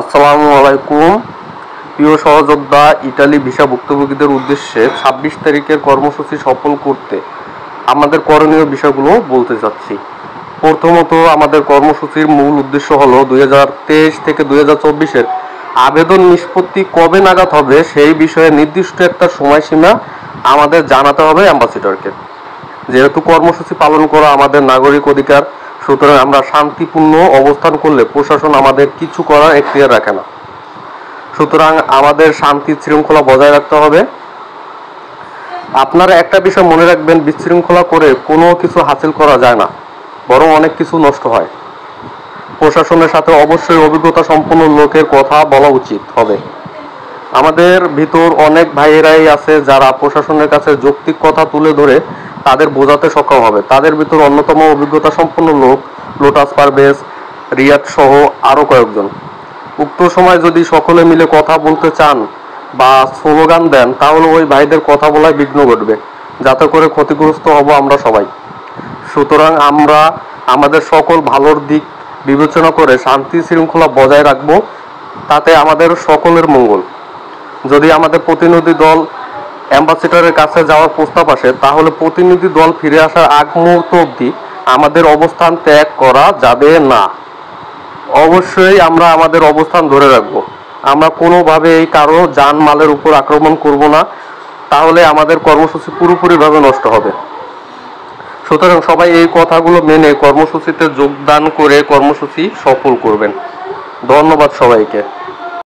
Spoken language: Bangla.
আসসালামু আলাইকুম। প্রিয় সহযোদ্ধা, ইতালি ভিসা ভুক্তভোগীদের উদ্দেশ্যে ২৬ তারিখের কর্মসূচি সফল করতে আমাদের করণীয় বিষয়গুলো বলতে চাচ্ছি। প্রথমত, আমাদের কর্মসূচির মূল উদ্দেশ্য হলো ২০২৩ থেকে ২০২৪-এর আবেদন নিষ্পত্তি কবে নাগাদ হবে সেই বিষয়ে নির্দিষ্ট একটা সময়সীমা আমাদের জানাতে হবে অ্যাম্বাসেডরকে। যেহেতু কর্মসূচি পালন করা আমাদের নাগরিক অধিকার, সুতরাং আমরা শান্তিপূর্ণ অবস্থান করলে প্রশাসন আমাদের কিছু করার এখতিয়ার রাখে না। সুতরাং আমাদের শান্তি শৃঙ্খলা বজায় রাখতে হবে। আপনারা একটা বিষয় মনে রাখবেন, বিশৃঙ্খলা করে কোনো কিছু হাসিল করা যায় না, বরং অনেক কিছু নষ্ট হয়। প্রশাসনের সাথে অবশ্যই অভিজ্ঞতা সম্পন্ন লোকের কথা বলা উচিত হবে। আমাদের ভিতর অনেক ভাইয়েরাই আছে যারা প্রশাসনের কাছে যৌক্তিক কথা তুলে ধরে তাদের বোঝাতে সক্ষম হবে। তাদের ভিতর অন্যতম অভিজ্ঞতা সম্পন্ন লোক লোটাস পারভেজ, রিয়াদ সহ আরও কয়েকজন। উক্ত সময় যদি সকলে মিলে কথা বলতে চান বা স্লোগান দেন, তাহলে ওই ভাইদের কথা বলায় বিঘ্ন ঘটবে, যাতে করে ক্ষতিগ্রস্ত হব আমরা সবাই। সুতরাং আমরা আমাদের সকল ভালোর দিক বিবেচনা করে শান্তি শৃঙ্খলা বজায় রাখব, তাতে আমাদের সকলের মঙ্গল। যদি আমাদের প্রতিনিধি দল অ্যাম্বাসেডরের কাছে যাওয়ার প্রস্তাব আসে, তাহলে প্রতিনিধি দল ফিরে আসার আগ মুহূর্ত অবধি আমাদের অবস্থান ত্যাগ করা যাবে না। অবশ্যই আমরা আমাদের অবস্থান ধরে রাখব। আমরা কোনোভাবেই কারো জানমালের উপর আক্রমণ করব না, তাহলে আমাদের কর্মসূচি পুরোপুরিভাবে নষ্ট হবে। সুতরাং সবাই এই কথাগুলো মেনে কর্মসূচিতে যোগদান করে কর্মসূচি সফল করবেন। ধন্যবাদ সবাইকে।